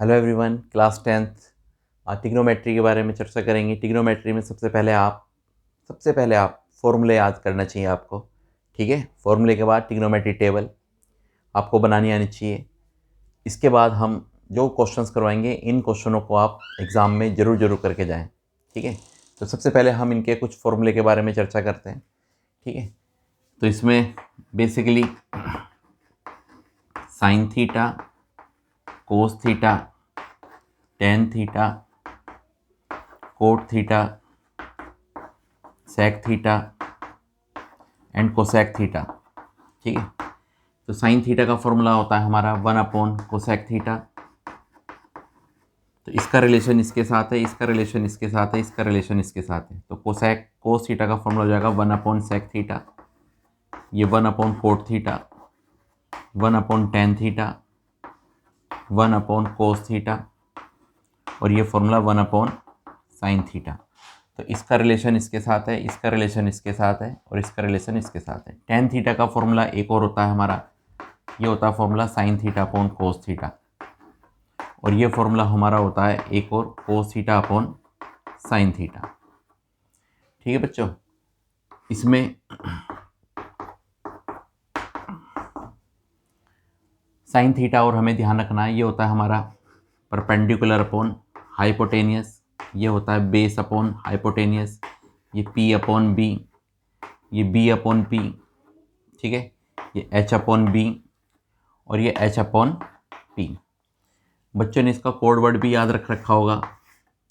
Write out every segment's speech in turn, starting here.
Hello everyone, class 10th आज trigonometry के बारे में चर्चा करेंगे। ट्रिग्नोमेट्री में सबसे पहले आप फॉर्मूले याद करना चाहिए आपको। ठीक है, फॉर्मूले के बाद ट्रिग्नोमेट्री टेबल आपको बनानी आनी चाहिए। इसके बाद हम जो क्वेश्चंस करवाएंगे, इन क्वेश्चनों को आप एग्ज़ाम में ज़रूर करके जाएं। ठीक है, तो सबसे पहले हम इनके कुछ फॉर्मूले के बारे में चर्चा करते हैं। ठीक है, तो इसमें basically sine theta, cos theta, tan theta, cot theta, sec theta and cosec theta. ठीक है, तो साइन थीटा का फॉर्मूला होता है हमारा 1 कोसेक थीटा। तो इसका रिलेशन इसके साथ है, इसका रिलेशन इसके साथ है, इसका रिलेशन इसके साथ है। तो कोस थीटा का फॉर्मूला हो जाएगा 1 सेक थीटा, ये 1 cot theta, 1 tan theta, 1 cos theta और ये फॉर्मूला 1 साइन थीटा। तो इसका रिलेशन इसके साथ है, इसका रिलेशन इसके साथ है और इसका रिलेशन इसके साथ है। टेन थीटा का फॉर्मूला एक और होता है हमारा, ये होता है formula sine theta upon cos theta, और ये फॉर्मूला हमारा होता है एक और कोस थीटा अपॉन साइन थीटा। ठीक है बच्चों, इसमें साइन थीटा और हमें ध्यान रखना है, ये होता है हमारा परपेंडिकुलर अपॉन हाइपोटेनियस, ये होता है बेस अपॉन हाइपोटेनियस, ये P अपॉन बी, ये B अपॉन P। ठीक है, ये H अपॉन B और ये H अपॉन P। बच्चों ने इसका कोड वर्ड भी याद रख रखा होगा।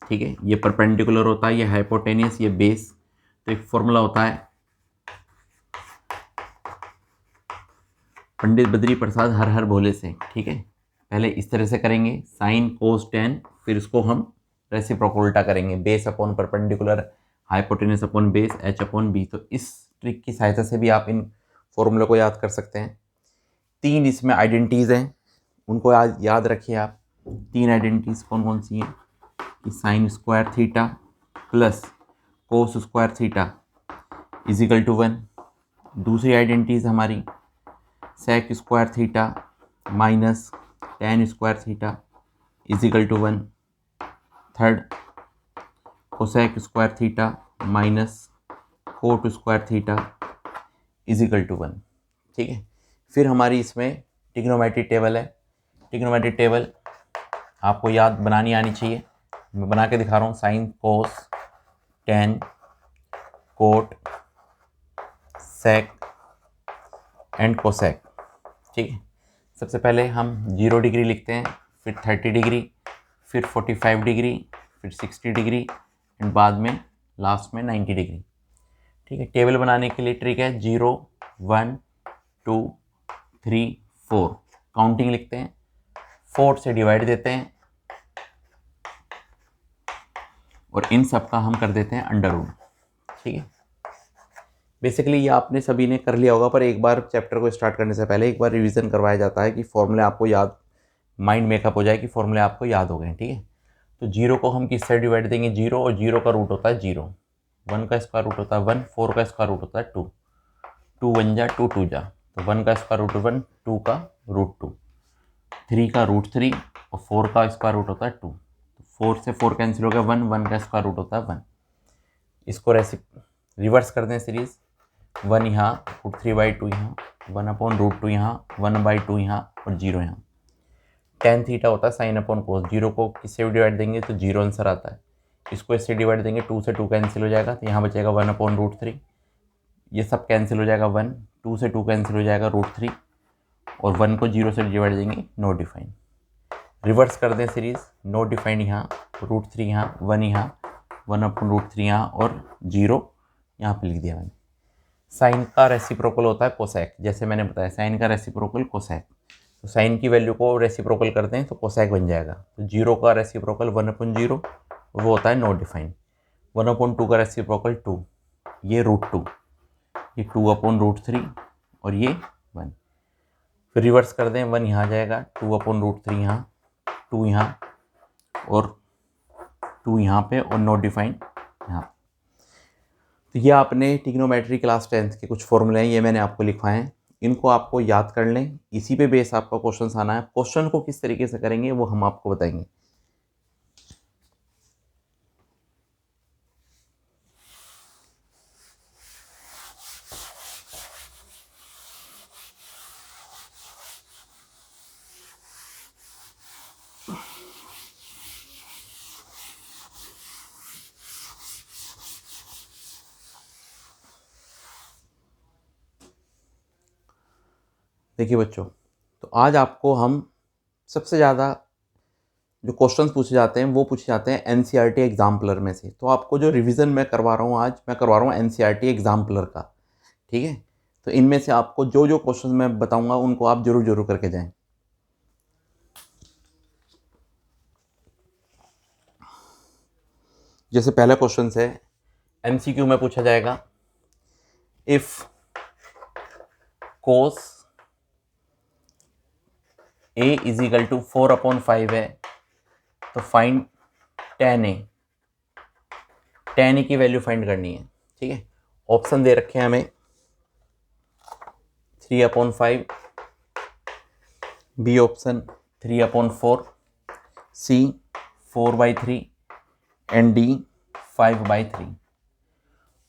ठीक है, ये परपेंडिकुलर होता है, ये हाइपोटेनियस, ये बेस। तो एक फॉर्मूला होता है पंडित बद्री प्रसाद हर हर भोले से। ठीक है, पहले इस तरह से करेंगे साइन कोस टेन, फिर इसको हम रेसिप्रोकल उल्टा करेंगे, base upon perpendicular, hypotenuse upon base, H upon B। तो इस ट्रिक की सहायता से भी आप इन फॉर्मूले को याद कर सकते हैं। 3 इसमें आइडेंटिटीज़ हैं, उनको याद रखिए आप। 3 आइडेंटिटीज़ कौन कौन सी हैं कि sine square theta plus cos square theta is equal to 1। दूसरी आइडेंटिटीज़ हमारी sec square theta minus tan square theta is equal to 1। Third, cosec square theta minus cot square theta is equal to 1। ठीक है, फिर हमारी इसमें ट्रिग्नोमेट्री टेबल है। Trigonometry table आपको याद बनानी आनी चाहिए। मैं बना के दिखा रहा हूँ, sine cos tan cot sec and cosec. ठीक है, सबसे पहले हम 0 डिग्री लिखते हैं, फिर 30 डिग्री, फिर 45 डिग्री, फिर 60 डिग्री एंड बाद में लास्ट में 90 डिग्री। ठीक है, टेबल बनाने के लिए ट्रिक है 0 1 2 3 4, काउंटिंग लिखते हैं, 4 से डिवाइड देते हैं और इन सब का हम कर देते हैं अंडर रूट। ठीक है, बेसिकली ये आपने सभी ने कर लिया होगा, पर एक बार चैप्टर को स्टार्ट करने से पहले एक बार रिवीजन करवाया जाता है कि फॉर्मूले आपको याद, माइंड मेकअप हो जाए कि फॉर्मूले आपको याद हो गए। ठीक है, तो 0 को हम किससे डिवाइड देंगे, 0, और 0 का रूट होता है 0, 1 का स्क्वायर रूट होता है 1, 4 का स्क्वायर रूट होता है 2, 2 1 जा 2 2 जा, तो 1 का स्क्वायर रूट 1, 2 का रूट 2, 3 का रूट 3 और 4 का स्क्वायर रूट होता है 2। तो 4 से 4 कैंसिल हो गया, 1, 1 का स्क्वायर रूट होता है 1। इसको रिवर्स कर दें सीरीज, 1 यहाँ, √3/2 यहाँ, 1/√2 यहाँ, 1/2 यहाँ और 0 यहाँ। टेन थीटा होता है साइन अपॉन कोस, 0 को किससे भी डिवाइड देंगे तो 0 आंसर आता है। इसको इससे डिवाइड देंगे, 2 से 2 कैंसिल हो जाएगा, तो यहाँ बचेगा 1/√3। ये सब कैंसिल हो जाएगा, 1, 2 से 2 कैंसिल हो जाएगा √3 और 1 को 0 से डिवाइड देंगे, नो डिफाइन। रिवर्स कर दें सीरीज, नो डिफाइंड यहाँ, √3 यहाँ, 1 यहाँ, 1/√3 यहाँ और 0 यहाँ पर लिख दिया मैंने। साइन का रेसिप्रोकल होता है कोसेक, जैसे मैंने बताया साइन का रेसिप्रोकल कोसेक। तो साइन की वैल्यू को रेसिप्रोकल करते हैं तो कोसेक बन जाएगा। तो 0 का रेसिप्रोकल 1/0, वो होता है नो डिफाइन। 1/2 का रेसिप्रोकल 2, ये √2, ये 2/√3 और ये 1। फिर रिवर्स कर दें, 1 यहाँ जाएगा, 2/√3 यहाँ, 2 यहाँ और 2 यहाँ पे और नो डिफाइन यहाँ। तो ये आपने ट्रिग्नोमेट्री क्लास 10th के कुछ फॉर्मूले हैं, ये मैंने आपको लिखवाए हैं। इनको आपको याद कर लें, इसी पे बेस आपका क्वेश्चन आना है। क्वेश्चन को किस तरीके से करेंगे वो हम आपको बताएंगे। देखिए बच्चों, तो आज आपको हम सबसे ज़्यादा जो क्वेश्चंस पूछे जाते हैं वो पूछे जाते हैं एनसीईआरटी एग्जाम्पलर में से। तो आपको जो रिवीजन मैं करवा रहा हूँ आज, मैं करवा रहा हूँ एनसीईआरटी एग्जाम्पलर का, ठीक है। तो इनमें से आपको जो जो क्वेश्चंस मैं बताऊंगा उनको आप जरूर जरूर करके जाएं। जैसे पहला क्वेश्चन है, एमसीक्यू में पूछा जाएगा, if cos A is equal to 4/5 है तो find tan A. tan A की वैल्यू फाइंड करनी है, ठीक है। ऑप्शन दे रखे हैं हमें 3/5, B option 3/4, C 4/3 and D 5/3।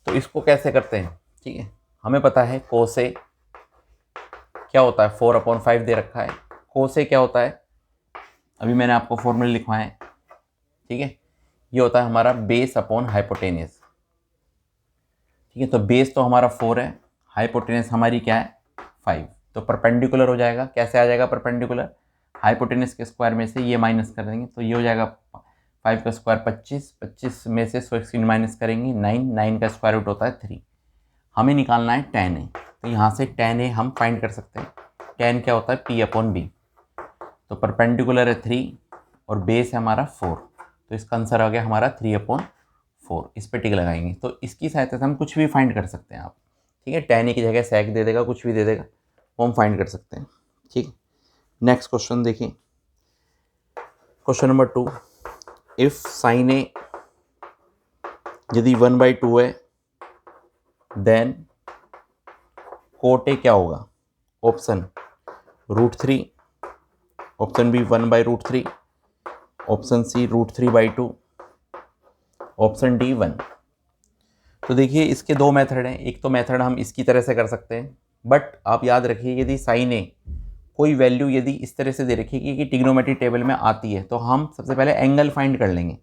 तो इसको कैसे करते हैं, ठीक है। हमें पता है कोस ए क्या होता है, 4/5 दे रखा है। कोस ए क्या होता है, अभी मैंने आपको फॉर्मूला लिखवाया है, ठीक है। ये होता है हमारा बेस अपॉन हाइपोटेनियस, ठीक है। तो बेस तो हमारा 4 है, हाइपोटेनियस हमारी क्या है 5। तो परपेंडिकुलर हो जाएगा, कैसे आ जाएगा परपेंडिकुलर, हाइपोटेनियस के स्क्वायर में से ये माइनस कर देंगे तो ये हो जाएगा 5 का स्क्वायर 25, 25 में से 16 माइनस करेंगे 9, 9 का स्क्वायर रूट होता है 3। हमें निकालना है tan ए, तो यहाँ से tan ए हम फाइंड कर सकते हैं। tan क्या होता है P/B। तो परपेंडिकुलर है 3 और बेस है हमारा 4, तो इसका आंसर आ गया हमारा 3/4। इस पे टिक लगाएंगे तो इसकी सहायता से हम कुछ भी फाइंड कर सकते हैं आप, ठीक है। tan ए की जगह sec दे देगा, कुछ भी दे देगा, वो हम फाइंड कर सकते हैं, ठीक है। नेक्स्ट क्वेश्चन देखिए, question number 2, if sin A यदि 1/2 है देन cot ए क्या होगा। Option √3, option B 1/√3, option C √3/2, option D 1। तो देखिए इसके दो मेथड हैं। एक तो मेथड हम इसकी तरह से कर सकते हैं, बट आप याद रखिए यदि साइन ए कोई वैल्यू यदि इस तरह से दे रखी कि ट्रिग्नोमेट्री टेबल में आती है तो हम सबसे पहले एंगल फाइंड कर लेंगे,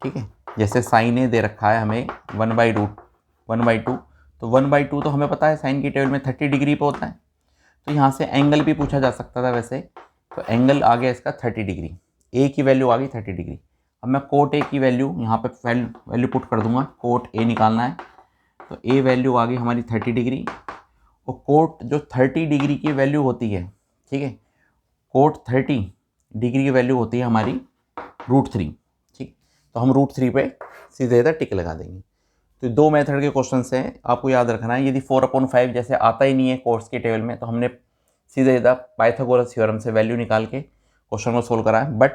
ठीक है। जैसे साइन ए दे रखा है हमें 1/2, तो 1/2 तो हमें पता है साइन की टेबल में 30 डिग्री पे होता है। तो यहाँ से एंगल भी पूछा जा सकता था वैसे, तो एंगल आ गया इसका 30 डिग्री, ए की वैल्यू आ गई 30 डिग्री। अब मैं कोट ए की वैल्यू यहाँ पे वैल्यू पुट कर दूंगा, कोट ए निकालना है तो ए वैल्यू आ गई हमारी 30 डिग्री। और कोट जो 30 डिग्री की वैल्यू होती है, ठीक है, कोट 30 डिग्री की वैल्यू होती है हमारी √3, ठीक। तो हम √3 पे सीधे इधर टिक लगा देंगे। तो दो मेथड के क्वेश्चन हैं, आपको याद रखना है। यदि 4/5 जैसे आता ही नहीं है कोर्स के टेबल में तो हमने सीधे इधर पाइथागोरस थ्योरम से वैल्यू निकाल के क्वेश्चन को सोल्व करा है। बट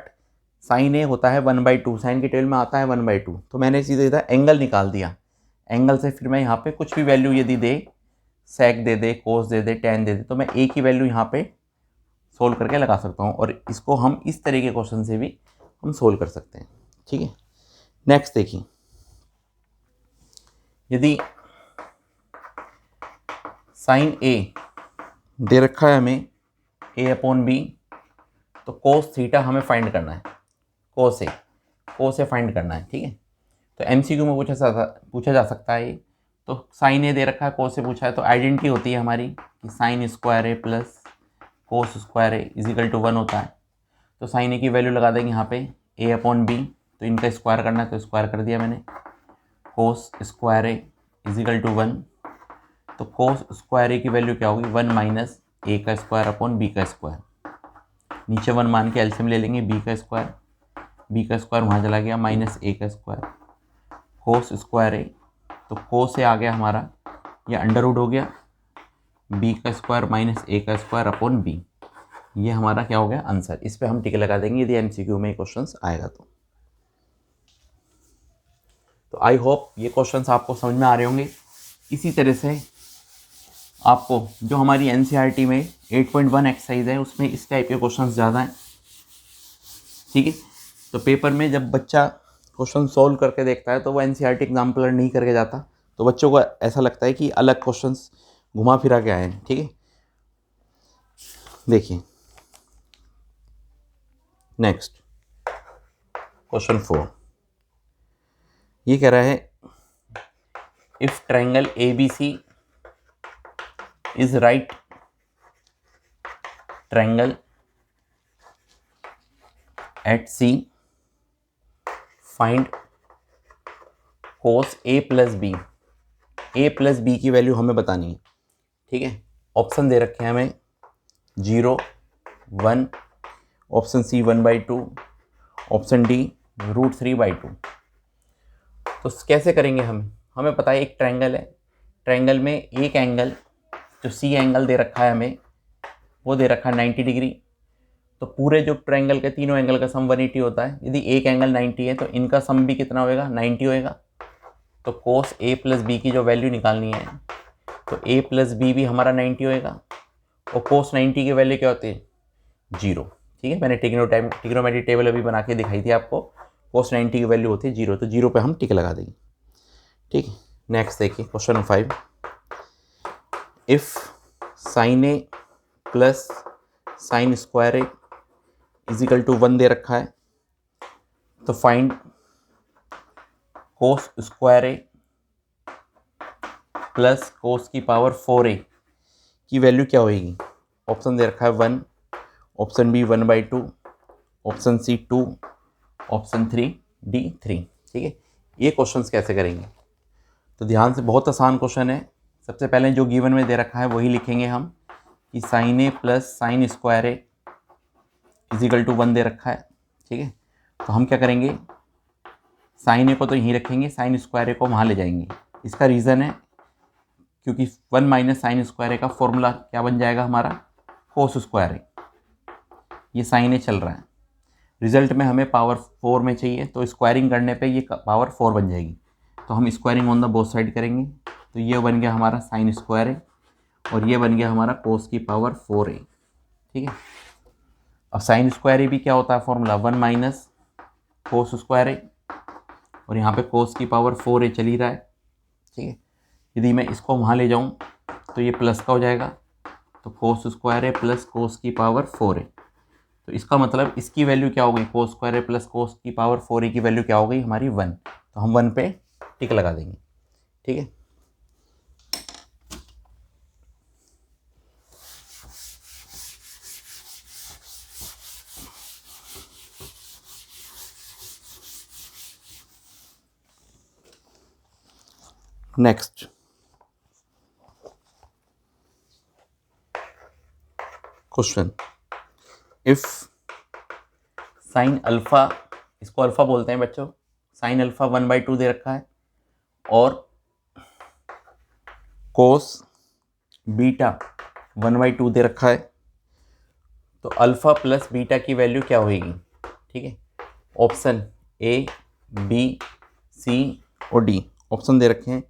साइन ए होता है 1/2, साइन के टेबल में आता है 1/2, तो मैंने सीधे इधर एंगल निकाल दिया। एंगल से फिर मैं यहाँ पे कुछ भी वैल्यू यदि दे, सेक दे दे, कोस दे दे, टैन दे दे, तो मैं ए की वैल्यू यहाँ पे सोल्व करके लगा सकता हूँ। और इसको हम इस तरीके के क्वेश्चन से भी हम सोल्व कर सकते हैं, ठीक है। नेक्स्ट देखिए, यदि साइन ए दे रखा है हमें A/B, तो कोस थीटा हमें फाइंड करना है, कोस ए फाइंड करना है, ठीक है। तो एमसीक्यू में पूछा जा सकता है। तो साइन ए दे रखा है, कोस से पूछा है, तो आइडेंटिटी होती है हमारी कि sine square A plus cos square A is equal to 1 होता है। तो साइन ए की वैल्यू लगा देंगे यहाँ पे A/B, तो इनका स्क्वायर करना है तो स्क्वायर कर दिया मैंने, cos square A is equal to 1। तो कोस स्क्वायर ए की वैल्यू क्या होगी 1 माइनस ए का स्क्वायर अपॉन बी का स्क्वायर। नीचे 1 मान के एलसीएम ले लेंगे, बी का स्क्वायर वहाँ चला गया माइनस ए का स्क्वायर, कोस स्क्वायर ए, तो कोस ए आ गया हमारा, ये अंडर रूट हो गया, बी का स्क्वायर माइनस ए का स्क्वायर अपॉन बी। ये हमारा क्या हो गया आंसर। इस पे हम टिक लगा देंगे यदि एमसीक्यू में क्वेश्चंस आएगा तो आई होप ये क्वेश्चंस आपको समझ में आ रहे होंगे। इसी तरह से आपको जो हमारी एनसीईआरटी में 8.1 एक्सरसाइज है उसमें इस टाइप के क्वेश्चंस ज़्यादा हैं, ठीक है। तो पेपर में जब बच्चा क्वेश्चन सोल्व करके देखता है तो वो एनसीईआरटी एग्जाम्पलर नहीं करके जाता, तो बच्चों को ऐसा लगता है कि अलग क्वेश्चंस घुमा फिरा के आए हैं, ठीक है। देखिए नेक्स्ट क्वेश्चन 4, ये कह रहा है if triangle ABC is right triangle at C, फाइंड cos A plus B. A plus B की वैल्यू हमें बतानी है, ठीक है। ऑप्शन दे रखे हैं हमें 0, 1, ऑप्शन C 1/2, ऑप्शन D √3/2। तो कैसे करेंगे हमें पता है एक ट्रायंगल है, ट्रायंगल में एक एंगल जो C एंगल दे रखा है हमें वो दे रखा है 90 डिग्री। तो पूरे जो ट्रायंगल के तीनों एंगल का सम 180 होता है। यदि एक एंगल 90 है तो इनका सम भी कितना होएगा, 90 होएगा। तो cos A प्लस बी की जो वैल्यू निकालनी है तो A प्लस बी भी हमारा 90 होएगा और cos 90 की वैल्यू क्या होती है, 0, ठीक है। मैंने ट्रिग्नोमेट्री टेबल अभी बना के दिखाई थी आपको। cos 90 की वैल्यू होती है 0, तो 0 पे हम टिक लगा देंगे, ठीक है। नेक्स्ट देखिए question 5, if sin A plus sine square A is equal to 1 दे रखा है, तो find cos square A plus cos की पावर 4A की वैल्यू क्या होगी। ऑप्शन दे रखा है 1, option B 1/2, option C 2, option 3 D 3, ठीक है। ये क्वेश्चंस कैसे करेंगे, तो ध्यान से, बहुत आसान क्वेश्चन है। सबसे पहले जो गिवन में दे रखा है वही लिखेंगे हम कि sine A plus sine square A is equal to 1 दे रखा है, ठीक है। तो हम क्या करेंगे, साइन A को तो यहीं रखेंगे, साइन स्क्वायर A को वहाँ ले जाएंगे। इसका रीज़न है क्योंकि 1 माइनस साइन स्क्वायर A का फॉर्मूला क्या बन जाएगा हमारा, कोस स्क्वायर A। ये साइन A चल रहा है, रिजल्ट में हमें पावर 4 में चाहिए, तो स्क्वायरिंग करने पे ये पावर 4 बन जाएगी। तो हम squaring on the both side करेंगे, तो ये बन गया हमारा साइन स्क्वायर A और ये बन गया हमारा कोस की पावर 4A, ठीक है। अब साइन स्क्वायर A भी क्या होता है formula, 1 minus cos square A, और यहाँ पे कोस की पावर 4A चल ही रहा है, ठीक है। यदि मैं इसको वहाँ ले जाऊँ तो ये प्लस का हो जाएगा, तो cos square A plus cos की पावर 4A। तो इसका मतलब इसकी वैल्यू क्या हो गई, cos square A plus cos की पावर 4A की वैल्यू क्या हो गई हमारी 1। तो हम 1 पे टिक लगा देंगे, ठीक है। Next question, if sine alpha, इसको अल्फा बोलते हैं बच्चों, साइन अल्फा 1/2 दे रखा है और कोस बीटा 1/2 दे रखा है, तो अल्फा प्लस बीटा की वैल्यू क्या होगी, ठीक है। ऑप्शन A, B, C और D ऑप्शन दे रखे हैं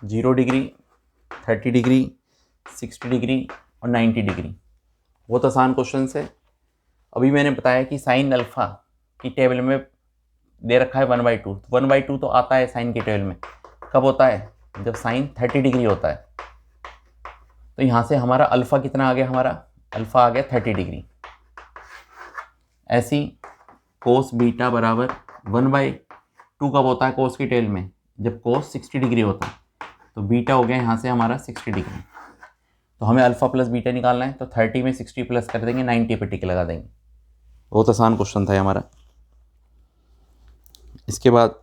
0 डिग्री, 30 डिग्री, 60 डिग्री और 90 डिग्री। बहुत आसान क्वेश्चन है। अभी मैंने बताया कि साइन अल्फा की टेबल में दे रखा है 1/2, 1/2 तो आता है साइन की टेबल में, कब होता है, जब साइन 30 डिग्री होता है। तो यहाँ से हमारा अल्फा कितना आ गया, हमारा अल्फा आ गया 30 डिग्री। ऐसी कोस बीटा बराबर 1/2 कब होता है कोस की टेबल में, जब कोस 60 डिग्री होता है। तो बीटा हो गया यहाँ से हमारा 60 डिग्री। तो हमें अल्फा प्लस बीटा निकालना है, तो 30 में 60 प्लस कर देंगे, 90 पे टिक लगा देंगे। बहुत आसान क्वेश्चन था हमारा। इसके बाद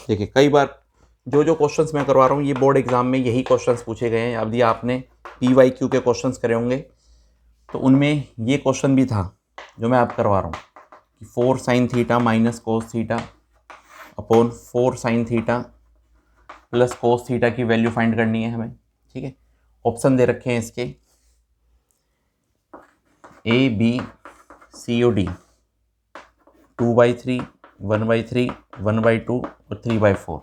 देखिए, कई बार जो क्वेश्चंस मैं करवा रहा हूँ ये बोर्ड एग्जाम में यही क्वेश्चंस पूछे गए हैं। अब यदि आपने PYQ के क्वेश्चंस करे होंगे तो उनमें ये क्वेश्चन भी था जो मैं आप करवा रहा हूँ कि 4 sin theta minus cos theta upon 4 sin theta plus cos theta की वैल्यू फाइंड करनी है हमें, ठीक है। ऑप्शन दे रखे हैं इसके A, B, C और D, 2/3, 1/3, 1/2 और 3/4।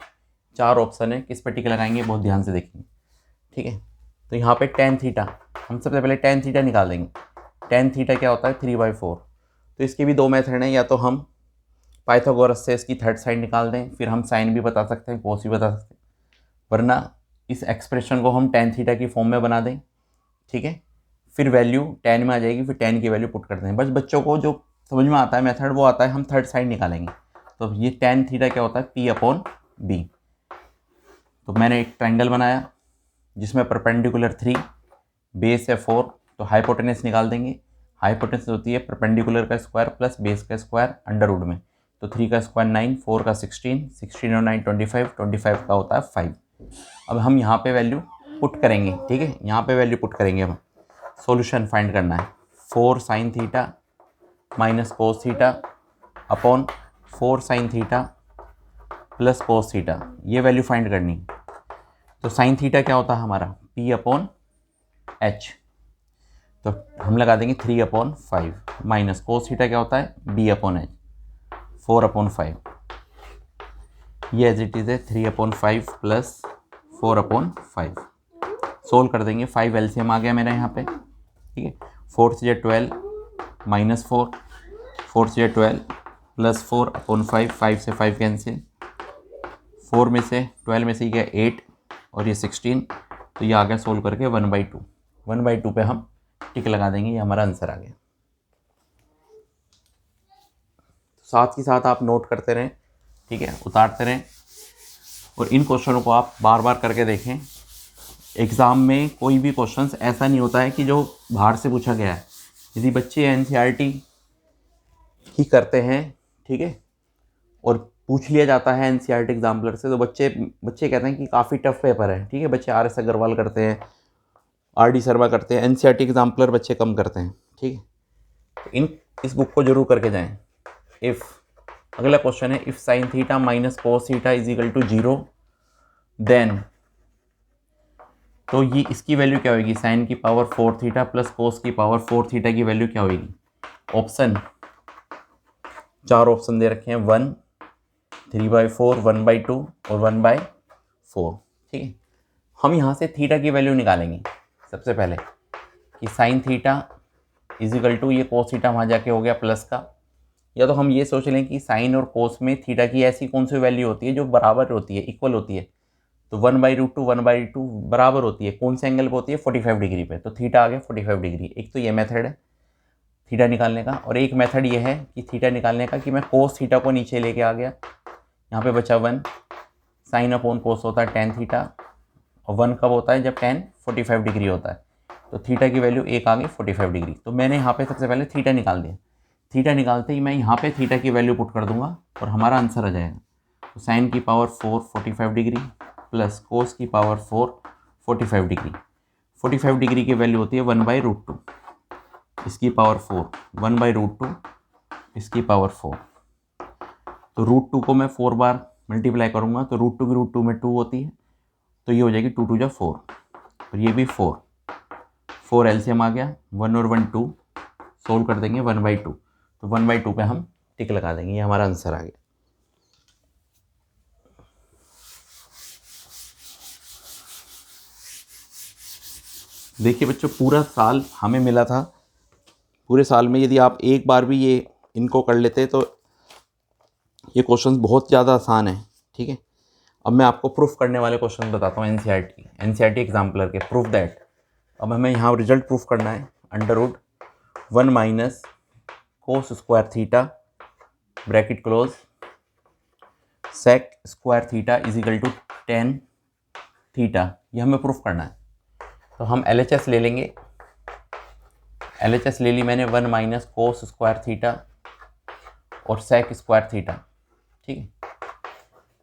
4 ऑप्शन है, किस पर टिक लगाएंगे बहुत ध्यान से देखेंगे, ठीक है। तो यहाँ पे tan थीटा, हम सबसे पहले tan थीटा निकाल देंगे। tan थीटा क्या होता है 3/4। तो इसके भी 2 मेथड हैं, या तो हम पाइथागोरस से इसकी थर्ड साइड निकाल दें, फिर हम साइन भी बता सकते हैं, कोस भी बता सकते हैं, वरना इस एक्सप्रेशन को हम tan थीटा की फॉर्म में बना दें, ठीक है। फिर वैल्यू tan में आ जाएगी, फिर tan की वैल्यू पुट कर दें। बस बच्चों को जो समझ में आता है मेथड वो आता है, हम थर्ड साइड निकालेंगे। तो ये tan थीटा क्या होता है P/B। तो मैंने एक ट्रायंगल बनाया जिसमें परपेंडिकुलर 3, बेस है 4, तो हाइपोटेनस निकाल देंगे। हाइपोटेनस होती है परपेंडिकुलर का स्क्वायर प्लस बेस का स्क्वायर अंडर रूट में। तो 3 का स्क्वायर 9, 4 का 16, 16 और 9 25, 25 का होता है 5। अब हम यहाँ पे वैल्यू पुट करेंगे, ठीक है, यहाँ पे वैल्यू पुट करेंगे। हम सॉल्यूशन फाइंड करना है 4 sin theta minus cos theta upon 4 sin theta plus cos theta, ये वैल्यू फाइंड करनी है। तो साइन थीटा क्या होता है हमारा P/H, तो हम लगा देंगे 3/5 माइनस कोस थीटा क्या होता है B/H 4/5। ये एज इट इज़ है 3/5 प्लस 4/5। सोल्व कर देंगे, 5 एलसीएम आ गया मेरा यहाँ पे, ठीक है। 4 से 12 माइनस 4, 4 से 12 प्लस 4/5, 5 से 5 कैंसिल, 4 में से 12 में से गया 8 और ये 16, तो ये आ गया सोल्व करके 1/2। 1/2 पे हम टिक लगा देंगे, ये हमारा आंसर आ गया। साथ ही साथ आप नोट करते रहें, ठीक है, उतारते रहें, और इन क्वेश्चनों को आप बार बार करके देखें। एग्ज़ाम में कोई भी क्वेश्चंस ऐसा नहीं होता है कि जो बाहर से पूछा गया है। यदि बच्चे एनसीईआरटी ही करते हैं, ठीक है, और पूछ लिया जाता है एनसीईआरटी एग्जाम्पलर से, तो बच्चे कहते हैं कि काफ़ी टफ पेपर है, ठीक है। बच्चे RS अग्रवाल करते हैं, RD शर्मा करते हैं, एनसीईआरटी एग्जाम्पलर बच्चे कम करते हैं, ठीक है। तो इस बुक को जरूर करके जाएं। इफ़ अगला क्वेश्चन है, if sine theta minus cos theta is equal to 0 then, तो ये इसकी वैल्यू क्या होगी, साइन की पावर 4 थीटा प्लस कोस की पावर 4 थीटा की वैल्यू क्या होगी। ऑप्शन 4 ऑप्शन दे रखे हैं, 1, 3/4, 1/2 और 1/4, ठीक है। हम यहाँ से थीटा की वैल्यू निकालेंगे सबसे पहले, कि sine theta is equal to, ये कोस थीटा वहाँ जाके हो गया प्लस का, या तो हम ये सोच लें कि साइन और कोस में थीटा की ऐसी कौन सी वैल्यू होती है जो बराबर होती है, इक्वल होती है। तो 1/√2 1/2 बराबर होती है, कौन से एंगल पे होती है 45 डिग्री पे, तो थीटा आ गया 45 डिग्री। एक तो ये मेथड है थीटा निकालने का, और एक मेथड ये है कि थीटा निकालने का कि मैं कोस थीटा को नीचे लेके आ गया, यहाँ पे बचा 1, साइन अपॉन कोस होता है tan थीटा, और 1 कब होता है जब tan 45 डिग्री होता है, तो थीटा की वैल्यू 1 आ गई 45 डिग्री। तो मैंने यहाँ पे सबसे पहले थीटा निकाल दिया। थीटा निकालते ही मैं यहाँ पे थीटा की वैल्यू पुट कर दूंगा और हमारा आंसर आ जाएगा। तो साइन की पावर 4 45 डिग्री प्लस कोस की पावर 4 45 डिग्री। 45 डिग्री की वैल्यू होती है 1/√2, इसकी पावर 4, 1/√2 इसकी पावर 4। तो √2 को मैं 4 बार मल्टीप्लाई करूँगा, तो √2 की √2 में 2 होती है, तो ये हो जाएगी 2 2 जा 4, और ये भी 4 एलसीएम आ गया, 1 और 1 2, सोल्व कर देंगे 1/2, तो 1/2 पे हम टिक लगा देंगे, ये हमारा आंसर आ गया। देखिए बच्चों, पूरा साल हमें मिला था, पूरे साल में यदि आप एक बार भी ये इनको कर लेते तो ये क्वेश्चंस बहुत ज़्यादा आसान है, ठीक है। अब मैं आपको प्रूफ करने वाले क्वेश्चन बताता हूँ एनसीईआरटी एग्जाम्पलर के, प्रूफ दैट। अब हमें यहाँ रिजल्ट प्रूफ करना है, √1 minus cos square theta bracket close sec square theta is equal to tan theta, ये हमें प्रूफ करना है। तो हम LHS ले लेंगे, LHS ले ली मैंने, 1 माइनस कोस स्क्वायर थीटा और सेक स्क्वायर थीटा, ठीक है।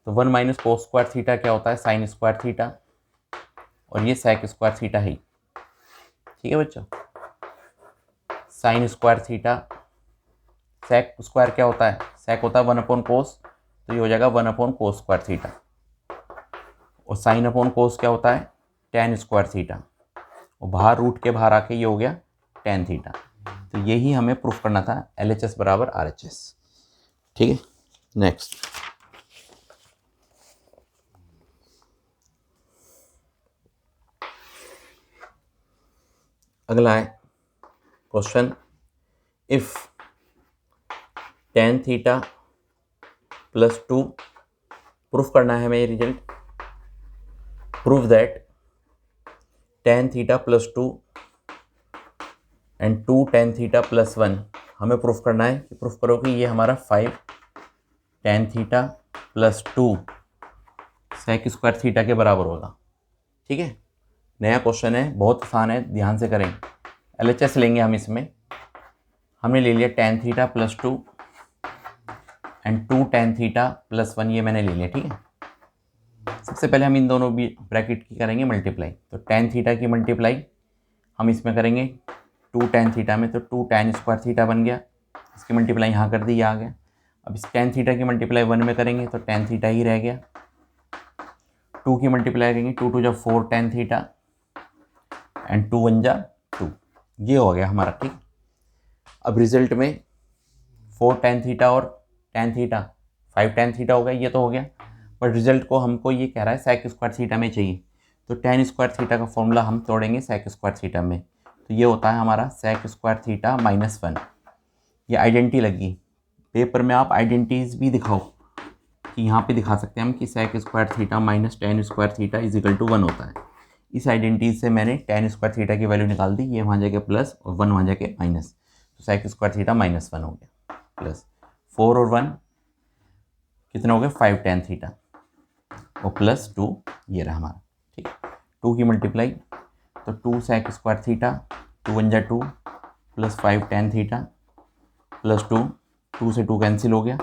तो 1 माइनस कोस स्क्वायर थीटा क्या होता है साइन स्क्वायर थीटा, और ये सेक स्क्वायर थीटा ही, ठीक है बच्चों। Sine square theta, sec square क्या होता है, सेक होता है 1/कोस, तो ये हो जाएगा 1/कोस स्क्वायर थीटा, और साइन अपॉन कोस क्या होता है tan स्क्वायर थीटा, और बाहर रूट के बाहर आके ये हो गया tan थीटा। तो यही हमें प्रूफ करना था, LHS बराबर RHS, ठीक है। नेक्स्ट, अगला है question, if tan theta plus 2, proof करना है हमें ये result, prove that tan theta plus 2 and 2 tan theta plus 1, हमें प्रूफ करना है कि प्रूफ करो कि ये हमारा 5 tan theta plus 2 sec square theta के बराबर होगा। ठीक है, नया क्वेश्चन है, बहुत आसान है, ध्यान से करें। LHS लेंगे हम इसमें, हमने ले लिया tan theta plus 2 and 2 tan theta plus 1, ये मैंने ले लिया। ठीक है, सबसे पहले हम इन दोनों भी ब्रैकेट की करेंगे मल्टीप्लाई, तो tan थीटा की मल्टीप्लाई हम इसमें करेंगे 2 tan थीटा में, तो 2 tan स्क्वायर थीटा बन गया, इसकी मल्टीप्लाई यहाँ कर दी, ये आ गया। अब इस tan थीटा की मल्टीप्लाई 1 में करेंगे तो tan थीटा ही रह गया, 2 की मल्टीप्लाई करेंगे 2 2 जा 4 tan थीटा एंड 2 1 जा 2, ये हो गया हमारा। ठीक, अब रिजल्ट में 4 tan थीटा और tan थीटा 5 tan थीटा हो गया, ये तो हो गया, बट रिजल्ट को हमको ये कह रहा है sec स्क्वायर थीटा में चाहिए, तो tan स्क्वायर थीटा का फॉर्मूला हम तोड़ेंगे sec स्क्वायर थीटा में, तो ये होता है हमारा sec स्क्वायर थीटा माइनस 1। ये आइडेंटिटी लगी, पेपर में आप आइडेंटिटीज भी दिखाओ कि यहाँ पे दिखा सकते हैं हम कि sec square theta minus tan square theta is equal to 1 होता है। इस आइडेंटिटी से मैंने tan स्क्वायर थीटा की वैल्यू निकाल दी, ये वहाँ जाके प्लस और 1 वहाँ जाके माइनस, तो sec स्क्वायर थीटा माइनस 1 हो गया, प्लस 4 और 1 कितने हो गए 5 tan थीटा और प्लस 2, ये रहा हमारा। ठीक, 2 की मल्टीप्लाई तो 2 sec स्क्वायर थीटा 2 1 जा 2 प्लस 5 tan थीटा प्लस 2, 2 से 2 कैंसिल हो गया,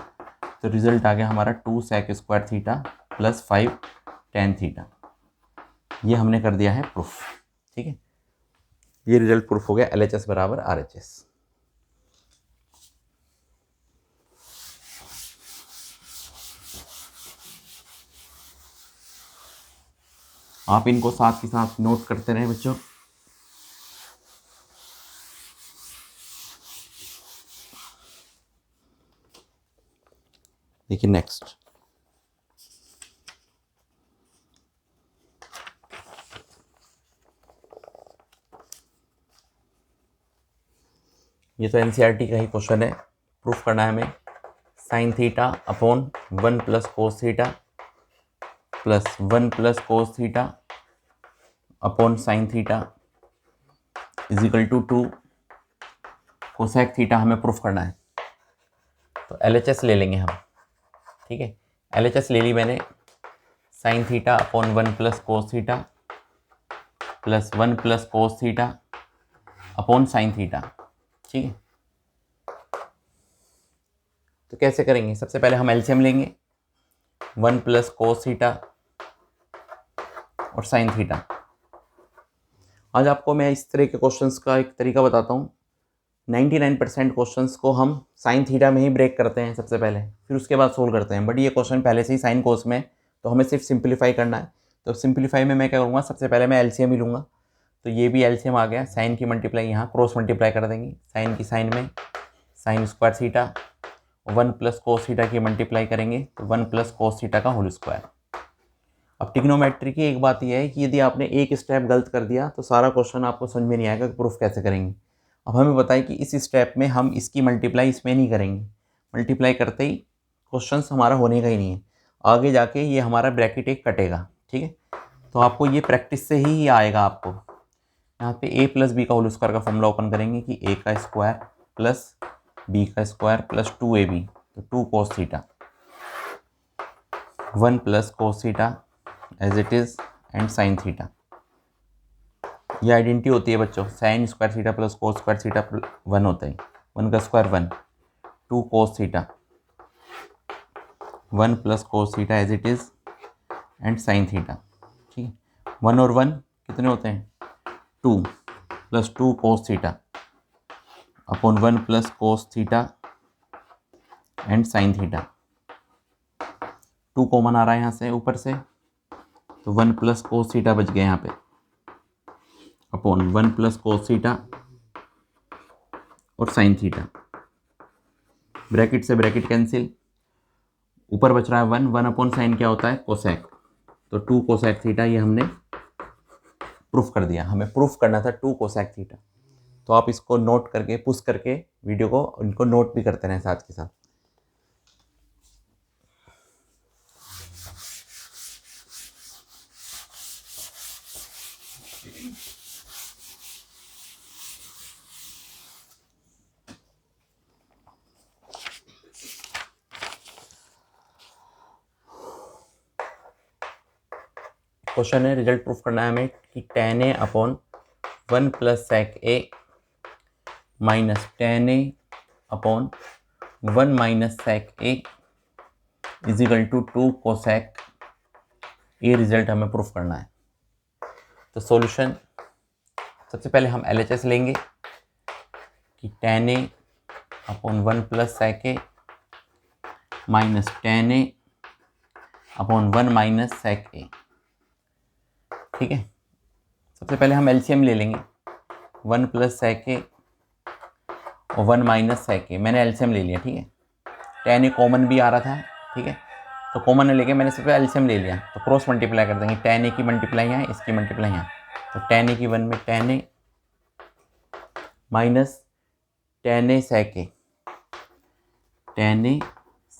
तो रिजल्ट आ गया हमारा 2 sec square theta plus 5 tan theta, ये हमने कर दिया है प्रूफ। ठीक है, ये रिजल्ट प्रूफ हो गया LHS बराबर RHS। आप इनको साथ के साथ नोट करते रहें बच्चों। देखिए नेक्स्ट, ये तो NCERT का ही क्वेश्चन है, प्रूफ करना है हमें sine theta upon 1 plus cos theta plus 1 plus cos theta upon sine theta is equal to 2 cosec theta हमें प्रूफ करना है, तो LHS ले लेंगे हम। ठीक है, LHS ले ली मैंने, sign theta upon 1 plus cos theta plus 1 plus cos theta upon sine theta. ठीक है, तो कैसे करेंगे, सबसे पहले हम LCM लेंगे, 1 प्लस कोस थीटा और साइन थीटा। आज आपको मैं इस तरह के क्वेश्चंस का एक तरीका बताता हूँ। 99% क्वेश्चंस को हम साइन थीटा में ही ब्रेक करते हैं सबसे पहले, फिर उसके बाद सोल्व करते हैं, बट ये क्वेश्चन पहले से ही साइन कोस में, तो हमें सिर्फ सिंप्लीफाई करना है। तो सिंप्लीफाई में मैं क्या करूँगा, सबसे पहले मैं LCM ही लूँगा, तो ये भी LCM आ गया, साइन की मल्टीप्लाई यहाँ क्रॉस मल्टीप्लाई कर देंगे, साइन की साइन में sign square theta, 1 plus cos theta की मल्टीप्लाई करेंगे तो 1 प्लस कोस थीटा का होल स्क्वायर। अब ट्रिग्नोमेट्री की एक बात यह है कि यदि आपने एक स्टेप गलत कर दिया तो सारा क्वेश्चन आपको समझ में नहीं आएगा कि प्रूफ कैसे करेंगे। अब हमें बताएं कि इस स्टेप में हम इसकी मल्टीप्लाई इसमें नहीं करेंगे, मल्टीप्लाई करते ही क्वेश्चन हमारा होने का ही नहीं है, आगे जाके ये हमारा ब्रैकेट एक कटेगा। ठीक है, तो आपको ये प्रैक्टिस से ही आएगा। आपको यहाँ पे a प्लस बी का होल स्क्वायर का फॉर्मूला ओपन करेंगे कि a का स्क्वायर प्लस b का स्क्वायर प्लस 2ab, तो 2 cos theta 1 plus cos theta as it is and sine theta. ये आइडेंटिटी होती है बच्चों, sine square theta plus cos square theta 1 होता है, 1 का square 1, 2 cos theta 1 plus cos theta as it is and sine theta. ठीक है, 1 और 1 कितने होते हैं 2 plus 2 cos theta upon 1 plus cos theta and sine theta. 2 common आ रहा है यहाँ से ऊपर से, तो 1 प्लस कोस थीटा बच गया यहाँ पे अपॉन 1 प्लस कोस थीटा और साइन थीटा, ब्रैकेट से ब्रैकेट कैंसिल, ऊपर बच रहा है 1 अपॉन साइन क्या होता है कोसेक, तो 2 कोसेक थीटा, ये हमने प्रूफ कर दिया। हमें प्रूफ करना था 2 कोसेक थीटा। तो आप इसको नोट करके पुश करके वीडियो को इनको नोट भी करते रहें साथ के साथ। क्वेश्चन है, रिजल्ट प्रूफ करना है हमें कि tan a upon 1 plus sec a minus tan a upon 1 minus sec a is equal to 2 cosec A result हमें प्रूफ करना है। तो सॉल्यूशन, सबसे पहले हम LHS लेंगे कि tan a upon 1 plus sec a minus tan a upon 1 minus sec a। ठीक है, सबसे पहले हम LCM ले लेंगे 1 प्लस sec a और 1 माइनस sec a। मैंने LCM ले लिया। ठीक है, tan a कॉमन भी आ रहा था। ठीक है, तो कॉमन लेके मैंने सिर्फ LCM ले लिया। तो क्रॉस मल्टीप्लाई कर देंगे, tan a की मल्टीप्लाई यहाँ, इसकी मल्टीप्लाई यहाँ। तो tan a की 1 में tan a minus tan a sec a, tan a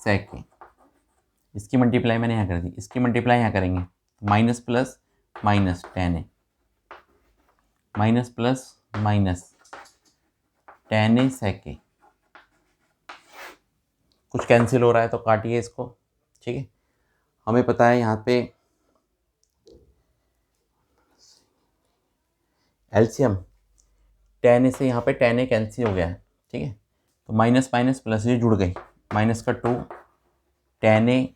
sec a, इसकी मल्टीप्लाई मैंने यहाँ कर दी, इसकी मल्टीप्लाई यहाँ करेंगे, minus plus minus tan a, minus plus minus tan a sec a। कुछ कैंसिल हो रहा है तो काटिए इसको। ठीक है, हमें पता है यहाँ पे एलसीएम tan a से यहाँ पे tan a कैंसिल हो गया है। ठीक है, तो माइनस माइनस प्लस ये जुड़ गई, माइनस का 2 tan a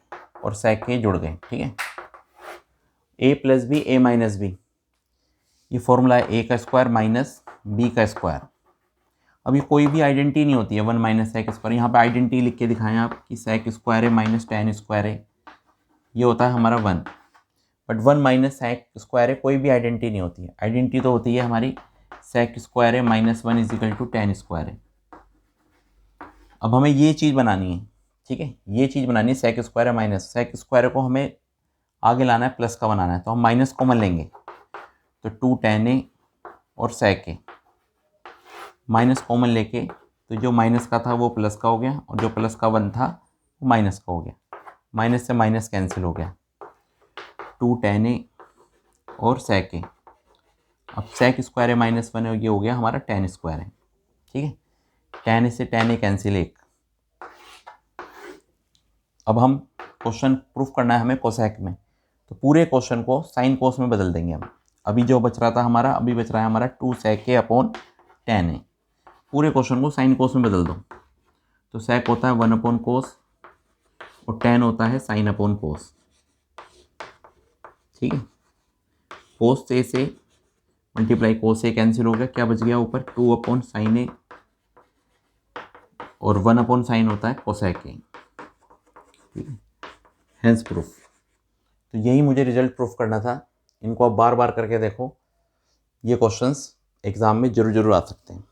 और sec a जुड़ गए। ठीक है, a plus B a minus B, ये फॉर्मूला है a का स्क्वायर माइनस b का स्क्वायर। अब ये कोई भी आइडेंटिटी नहीं होती है 1 माइनस sec स्क्वायर। यहाँ पे आइडेंटिटी लिख के दिखाएं आप कि sec स्क्वायर है माइनस tan स्क्वायर है, ये होता है हमारा 1। बट 1 माइनस sec स्क्वायर है कोई भी आइडेंटिटी नहीं होती है। आइडेंटिटी तो होती है हमारी sec स्क्वायर है minus 1 is equal to tan square है। अब हमें ये चीज़ बनानी है। ठीक है, ये चीज़ बनानी है sec स्क्वायर है माइनस, sec स्क्वायर को हमें आगे लाना है, प्लस का बनाना है। तो हम माइनस कॉमन लेंगे, तो 2 tan a और sec a, माइनस कॉमन लेके तो जो माइनस का था वो प्लस का हो गया और जो प्लस का 1 था वो माइनस का हो गया। माइनस से माइनस कैंसिल हो गया, 2 tan a और sec a। अब sec स्क्वायर है माइनस 1 है, ये हो गया हमारा tan स्क्वायर है। ठीक है, tan a से tan a कैंसिल 1। अब हम क्वेश्चन प्रूफ करना है हमें कोसेक में, तो पूरे क्वेश्चन को साइन कोस में बदल देंगे हम। अभी जो बच रहा था हमारा, अभी बच रहा है हमारा 2 sec a upon tan a। पूरे क्वेश्चन को साइन कोस में बदल दो। तो sec होता है 1 अपॉन कोस और tan होता है साइन अपॉन कोस। ठीक है, कोस से मल्टीप्लाई कोस a कैंसिल हो गया, क्या बच गया ऊपर 2 अपॉन साइन a और 1 अपॉन साइन होता है कोसेक a। ठीक है, हेंस प्रूफ। तो यही मुझे रिजल्ट प्रूफ करना था। इनको आप बार बार करके देखो, ये क्वेश्चंस एग्जाम में जरूर आ सकते हैं।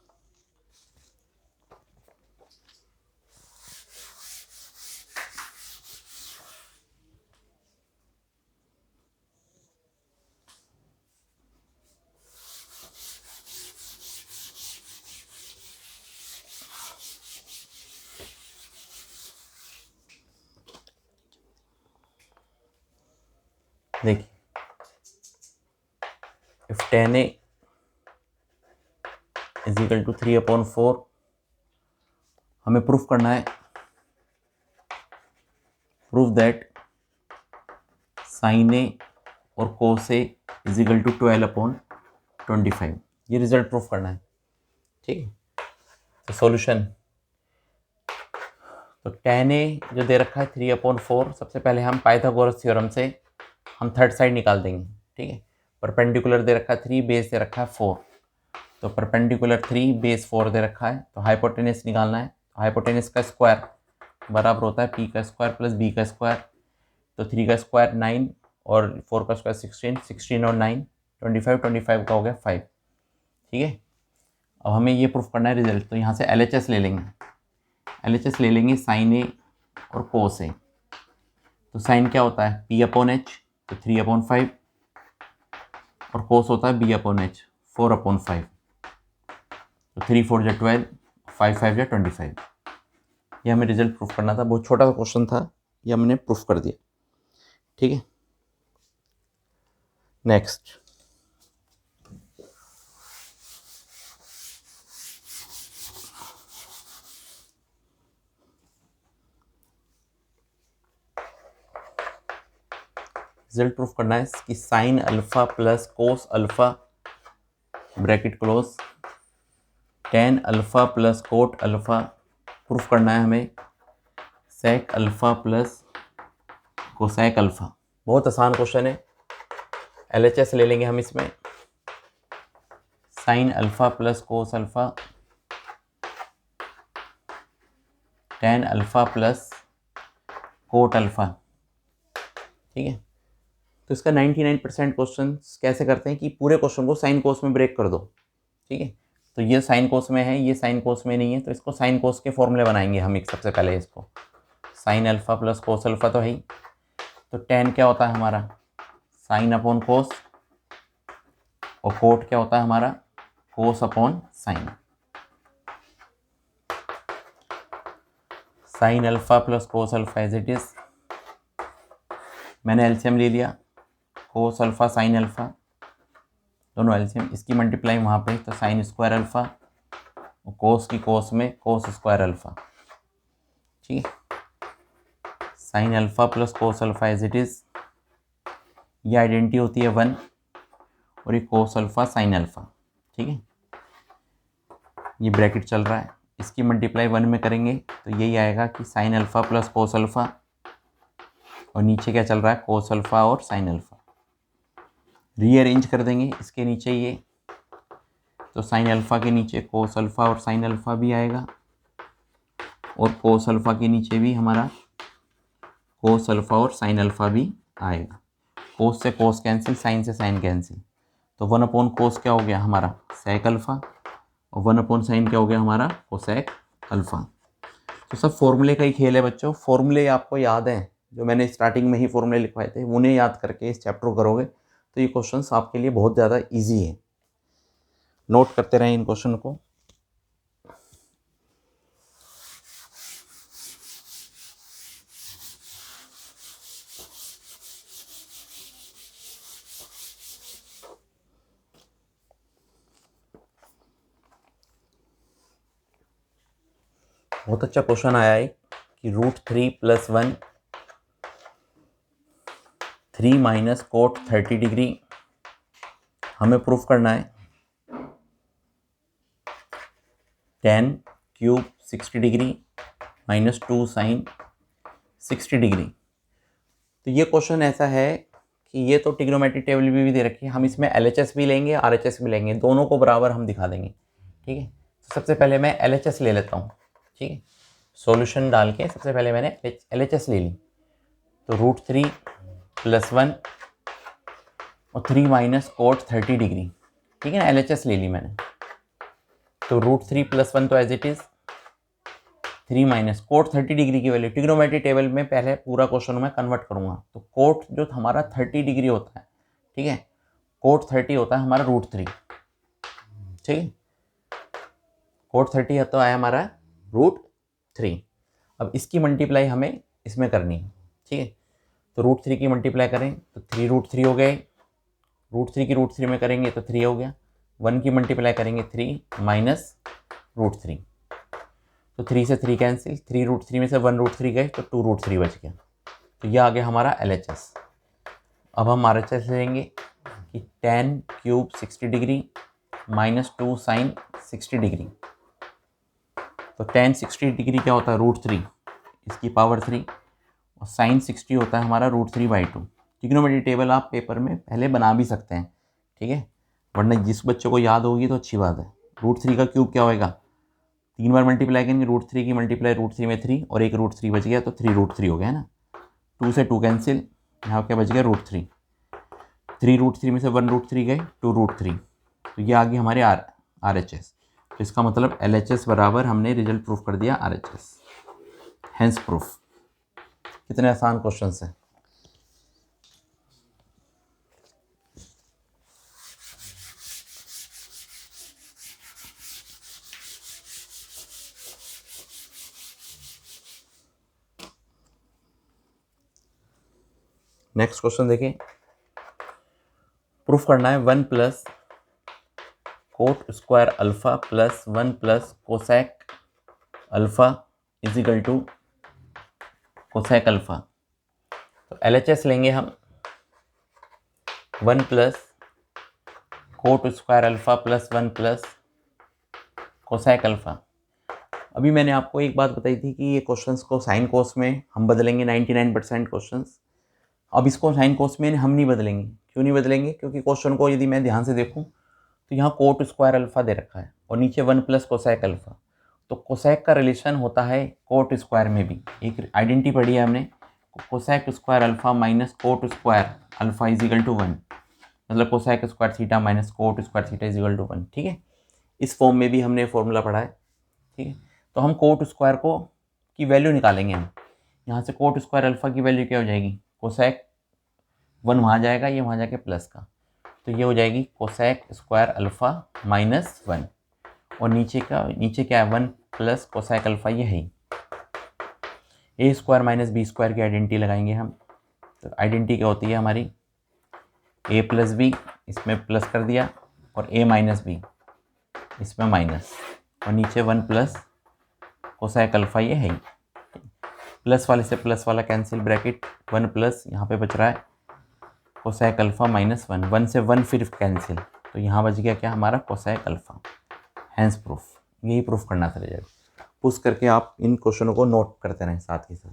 देखिए, if tan a is equal to 3 upon 4, हमें प्रूफ करना है, प्रूफ दैट साइन a और cos a is equal to 12 upon 25। ये रिजल्ट प्रूफ करना है। ठीक है, तो सॉल्यूशन, तो tan a जो दे रखा है 3 अपॉन 4, सबसे पहले हम पाइथागोरस थ्योरम से हम थर्ड साइड निकाल देंगे। ठीक है, परपेंडिकुलर दे रखा है 3, बेस दे रखा है 4, तो परपेंडिकुलर 3 बेस 4 दे रखा है, तो हाइपोटेनस निकालना है। तो हाइपोटेनस का स्क्वायर बराबर होता है p का स्क्वायर प्लस b का स्क्वायर। तो 3 का स्क्वायर 9 और 4 का स्क्वायर 16, 16 और 9 25, 25 का हो गया 5। ठीक है, अब हमें ये प्रूफ करना है रिजल्ट। तो यहाँ से LHS ले लेंगे, LHS ले लेंगे साइन a और कोस a। तो साइन क्या होता है p अपॉन h, तो 3 अपॉन 5, और कोस होता है b अपॉन h 4 अपॉन 5। तो 3 4 जा 12, 5 5 जा 25। ये हमें रिजल्ट प्रूफ करना था, बहुत छोटा सा क्वेश्चन था, ये हमने प्रूफ कर दिया। ठीक है, नेक्स्ट। रिजल्ट प्रूफ करना है कि sine alpha plus cos alpha bracket close, tan alpha plus cot alpha, proof करना है हमें sec alpha plus cosec alpha. बहुत आसान क्वेश्चन है, LHS ले लेंगे हम इसमें। Sine alpha plus cos alpha, tan alpha plus cot alpha. ठीक है, तो इसका 99% क्वेश्चन कैसे करते हैं कि पूरे क्वेश्चन को साइन कोस में ब्रेक कर दो। ठीक है, तो ये साइन कोस में है, ये साइन कोस में नहीं है, तो इसको साइन कोस के फॉर्मूले बनाएंगे हम एक। सबसे पहले इसको sign alpha plus cos alpha तो है ही, तो टेन क्या होता है हमारा साइन अपॉन कोस, और कोट क्या होता है हमारा cos upon sine. Sine alpha plus cos alpha as it is, मैंने एलसीएम ले लिया, कोस अल्फा साइन अल्फा दोनों एलसीएम, इसकी मल्टीप्लाई वहाँ पे, तो साइन स्क्वायर अल्फा और कोस की कोस में कोस स्क्वायर अल्फा। ठीक है, sine alpha plus cos alpha as it is, ये आइडेंटिटी होती है 1, और ये कोस अल्फा साइन अल्फा। ठीक है, ये ब्रैकेट चल रहा है, इसकी मल्टीप्लाई 1 में करेंगे तो यही आएगा कि sine alpha plus cos alpha, और नीचे क्या चल रहा है कोस अल्फा और साइन अल्फा। रीअरेंज कर देंगे इसके नीचे ये, तो साइन अल्फा के नीचे कोस अल्फा और साइन अल्फा भी आएगा, और कोस अल्फा के नीचे भी हमारा कोस अल्फा और साइन अल्फा भी आएगा। कोस से कोस कैंसिल, साइन से साइन कैंसिल, तो 1 अपॉन कोस क्या हो गया हमारा सेक अल्फा, और 1 अपॉन साइन क्या हो गया हमारा कोसेक अल्फा। तो सब फॉर्मूले का ही खेल है बच्चों, फॉर्मूले आपको याद हैं, जो मैंने स्टार्टिंग में ही फॉर्मूले लिखवाए थे, उन्हें याद करके इस चैप्टर को करोगे तो ये क्वेश्चंस आपके लिए बहुत ज़्यादा इजी है। नोट करते रहें इन क्वेश्चन को। बहुत अच्छा क्वेश्चन आया है कि √3 + 1 3 माइनस कोट 30 डिग्री हमें प्रूफ करना है, tan cube 60 degree minus 2 sine 60 degree. तो ये क्वेश्चन ऐसा है कि ये तो ट्रिग्नोमेट्रिक टेबल भी दे रखी है, हम इसमें LHS भी लेंगे RHS भी लेंगे, दोनों को बराबर हम दिखा देंगे। ठीक है, तो सबसे पहले मैं LHS ले लेता हूँ। ठीक है, सॉल्यूशन डाल के सबसे पहले मैंने LHS ले ली, तो √3 + 1 और 3 माइनस कोट 30 डिग्री। ठीक है ना, LHS ले ली मैंने, तो √3 + 1 तो as it is, 3 minus cot 30 degree की वैल्यू ट्रिग्नोमेट्रिक टेबल में पहले पूरा क्वेश्चन मैं कन्वर्ट करूँगा, तो कोट जो हमारा 30 डिग्री होता है, ठीक है, कोट 30 होता है हमारा √3। ठीक है, कोट 30 तो आया हमारा √3। अब इसकी मल्टीप्लाई हमें इसमें करनी है। ठीक है, तो √3 की मल्टीप्लाई करें तो 3 √3 हो गए, √3 की √3 में करेंगे तो 3 हो गया, 1 की मल्टीप्लाई करेंगे 3 माइनस √3, तो 3 से 3 कैंसिल, 3 √3 में से 1 √3 गए तो 2 √3 बच गया, तो यह आ गया हमारा LHS। अब हम RHS लेंगे कि tan cube 60 degree minus 2 sine 60 degree, तो tan 60 डिग्री क्या होता है √3, इसकी पावर 3, और साइन 60 होता है हमारा √3/2। ट्रिग्नोमेट्रिक टेबल आप पेपर में पहले बना भी सकते हैं। ठीक है, वरना जिस बच्चे को याद होगी तो अच्छी बात है। √3 का क्यूब क्या होएगा, 3 बार मल्टीप्लाई करेंगे, √3 की मल्टीप्लाई √3 में 3 और एक √3 बच गया, तो 3 √3 हो गया है ना, 2 से 2 कैंसिल, यहाँ क्या बच गया √3, 3 √3 में से 1 √3 गए 2 √3, तो ये आ गई हमारे RHS। तो इसका मतलब LHS बराबर हमने रिजल्ट प्रूफ कर दिया RHS, हैंस प्रूफ। कितने आसान क्वेश्चन हैं। नेक्स्ट क्वेश्चन देखिए, प्रूफ करना है 1 plus cot square alpha plus 1 plus cosec alpha is equal to cosec alpha. तो LHS लेंगे हम 1 plus cot square alpha plus 1 plus cosec alpha. अभी मैंने आपको एक बात बताई थी कि ये क्वेश्चंस को साइन कोस में हम बदलेंगे 99% क्वेश्चंस। अब इसको साइन कोस में हम नहीं बदलेंगे। क्यों नहीं बदलेंगे? क्योंकि क्वेश्चन को यदि मैं ध्यान से देखूं तो यहाँ कोट स्क्वायर अल्फा दे रखा है और नीचे 1 प्लस कोसेक अल्फा। तो कोसेक का रिलेशन होता है कोट स्क्वायर में भी। एक आइडेंटिटी पढ़ी है हमने, cosec square alpha minus cot square alpha is equal to 1, मतलब cosec square theta minus cot square theta is equal to 1। ठीक है, इस फॉर्म में भी हमने फॉर्मूला पढ़ा है। ठीक है, तो हम कोट स्क्वायर को की वैल्यू निकालेंगे। हम यहाँ से कोट स्क्वायर अल्फा की वैल्यू क्या हो जाएगी, कोसेक 1 वहाँ जाएगा, ये वहाँ जाके प्लस का, तो ये हो जाएगी कोसेक स्क्वायर अल्फा माइनस 1, और नीचे क्या है 1 प्लस कोसेक अल्फा, ये है ए स्क्वायर माइनस बी स्क्वायर की आइडेंटिटी लगाएंगे हम। तो आइडेंटिटी क्या होती है हमारी, ए प्लस बी, इसमें प्लस कर दिया, और ए माइनस बी इसमें माइनस, और नीचे 1 प्लस कोसेक अल्फा, ये है प्लस वाले से प्लस वाला कैंसिल, ब्रैकेट 1 प्लस यहाँ पे बच रहा है कोसेक अल्फा माइनस 1, 1 से 1 फिर कैंसिल, तो यहाँ बच गया क्या हमारा कोसेक अल्फा। हैंस प्रूफ, यही प्रूफ करना था रिजल्ट। पुश करके आप इन क्वेश्चनों को नोट करते रहें साथ ही साथ।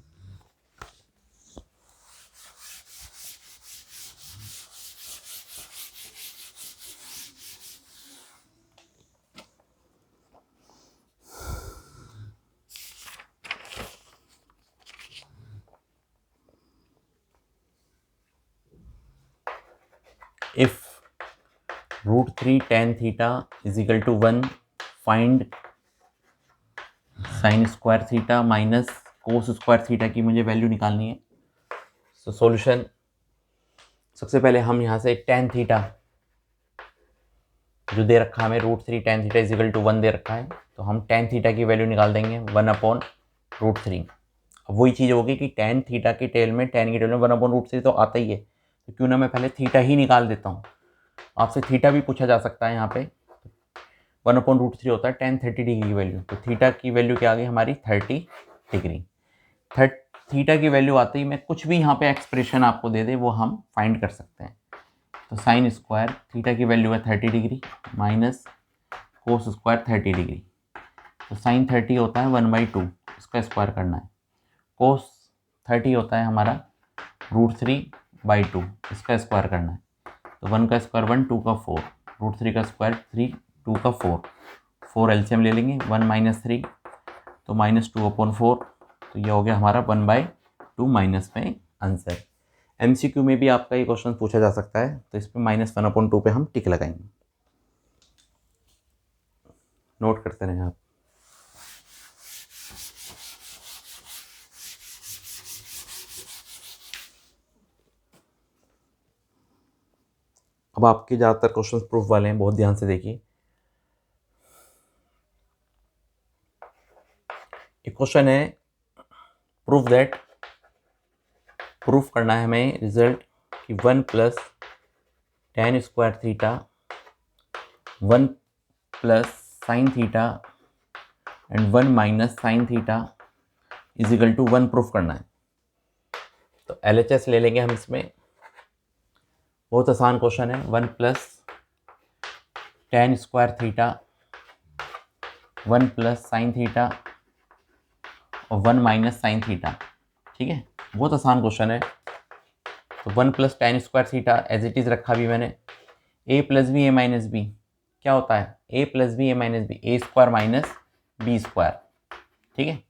If √3 tan theta is equal to 1, find sin square theta minus cos square theta की मुझे वैल्यू निकालनी है। सो सॉल्यूशन, सबसे पहले हम यहाँ से tan थीटा जो दे रखा है हमें √3 tan theta is equal to 1 दे रखा है, तो हम tan थीटा की वैल्यू निकाल देंगे 1/√3। अब वही चीज़ होगी कि tan थीटा की टेल में 1/√3 तो आता ही है, तो क्यों ना मैं पहले थीटा ही निकाल देता हूँ। आपसे थीटा भी पूछा जा सकता है, यहाँ पे 1/√3 होता है tan 30 डिग्री की वैल्यू, तो थीटा की वैल्यू क्या आ गई हमारी 30 डिग्री। थीटा की वैल्यू आते ही मैं कुछ भी यहाँ पे एक्सप्रेशन आपको दे दे वो हम फाइंड कर सकते हैं। तो साइन स्क्वायर थीटा की वैल्यू है 30 degree minus cos square 30 degree, तो साइन 30 होता है 1/2, इसका स्क्वायर करना है। कोस 30 होता है हमारा √3/2, इसका स्क्वायर करना है। तो 1 का स्क्वायर 1, 2 का 4, √3 का स्क्वायर 3, 2 का 4 एलसीएम ले लेंगे, 1 माइनस 3 तो -2/4, तो ये हो गया हमारा 1/2 माइनस में आंसर। MCQ में भी आपका ये क्वेश्चन पूछा जा सकता है, तो इस पर -1/2 पे हम टिक लगाएंगे। नोट करते रहें आप। अब आपके ज़्यादातर क्वेश्चंस प्रूफ वाले हैं, बहुत ध्यान से देखिए। एक क्वेश्चन है प्रूफ करना है हमें रिजल्ट कि 1 plus tan square theta 1 plus sine theta and 1 minus sine theta is equal to 1 proof करना है। तो LHS ले लेंगे हम इसमें। बहुत आसान क्वेश्चन है, 1 plus tan square theta 1 plus sine theta और 1 माइनस साइन थीटा। ठीक है, बहुत आसान क्वेश्चन है। तो 1 plus tan square theta as it is रखा भी मैंने, a plus B A minus B क्या होता है, a plus B A minus B, A square minus B square. ठीक है,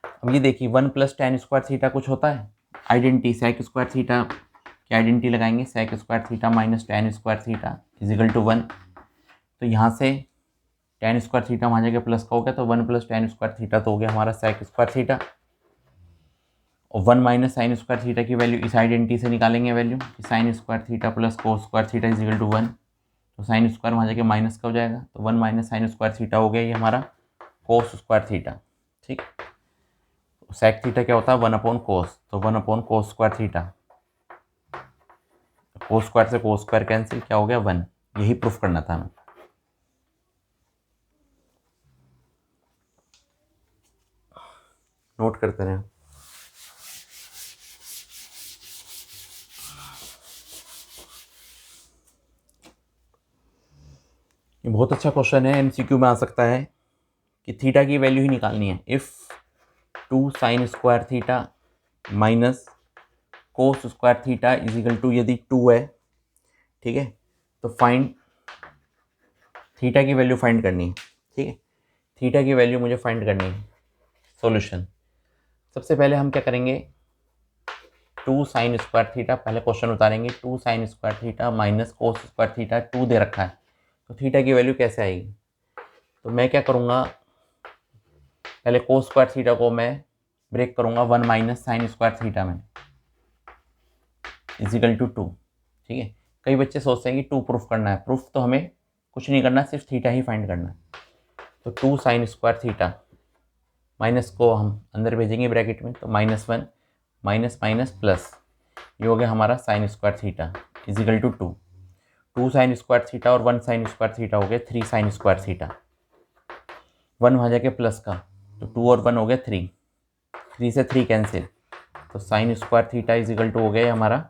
अब ये देखिए 1 प्लस tan स्क्वायर थीटा कुछ होता है, आइडेंटिटी सेक स्क्वायर थीटा की आइडेंटिटी लगाएंगे, sec square theta minus tan square theta is equal to 1। तो यहाँ से tan स्क्वायर थीटा वहाँ जाके प्लस का हो गया, तो 1 प्लस tan स्क्वायर थीटा तो हो गया हमारा सेक स्क्वायर थीटा, और 1 माइनस साइन स्क्वायर थीटा की वैल्यू इस आइडेंटिटी से निकालेंगे वैल्यू कि sine square theta plus cos square theta is equal to 1। तो साइन स्क्वायर वहाँ जाके माइनस का हो जाएगा, तो 1 माइनस साइन स्क्वायर थीटा हो गया ये हमारा कोस स्क्वायर थीटा। ठीक, सेक थीटा क्या होता है 1/cos, तो 1/cos square theta cos square से कोस स्क्वायर कैंसिल, क्या हो गया 1। यही प्रूफ करना था हमें। नोट करते रहें। ये बहुत अच्छा क्वेश्चन है, एमसीक्यू में आ सकता है कि थीटा की वैल्यू ही निकालनी है। If 2 sine square theta minus cos square theta is equal to, यदि 2 है, ठीक है, तो फाइंड थीटा की वैल्यू फाइंड करनी है। ठीक है, थीटा की वैल्यू मुझे फाइंड करनी है। सॉल्यूशन, सबसे पहले हम क्या करेंगे, 2 साइन स्क्वायर थीटा, पहले क्वेश्चन उतारेंगे। 2 sine square theta minus cos square theta, 2 दे रखा है, तो थीटा की वैल्यू कैसे आएगी। तो मैं क्या करूँगा, पहले कोस स्क्वायर थीटा को मैं ब्रेक करूँगा 1 माइनस साइन स्क्वायर थीटा में इजिकल टू 2। ठीक है, कई बच्चे सोचते हैं कि 2 प्रूफ करना है। प्रूफ तो हमें कुछ नहीं करना, सिर्फ थीटा ही फाइंड करना है। तो 2 साइन स्क्वायर थीटा, माइनस को हम अंदर भेजेंगे ब्रैकेट में, तो -1 माइनस माइनस प्लस, ये हो गया हमारा sine square theta is equal to 2। 2 sine square theta और 1 साइन स्क्वायर थीटा हो गया 3 साइन स्क्वायर थीटा। 1 वहाँ जाके प्लस का, तो 2 और 1 हो गया 3, 3 से 3 कैंसिल, तो sine square theta is equal to हो गया हमारा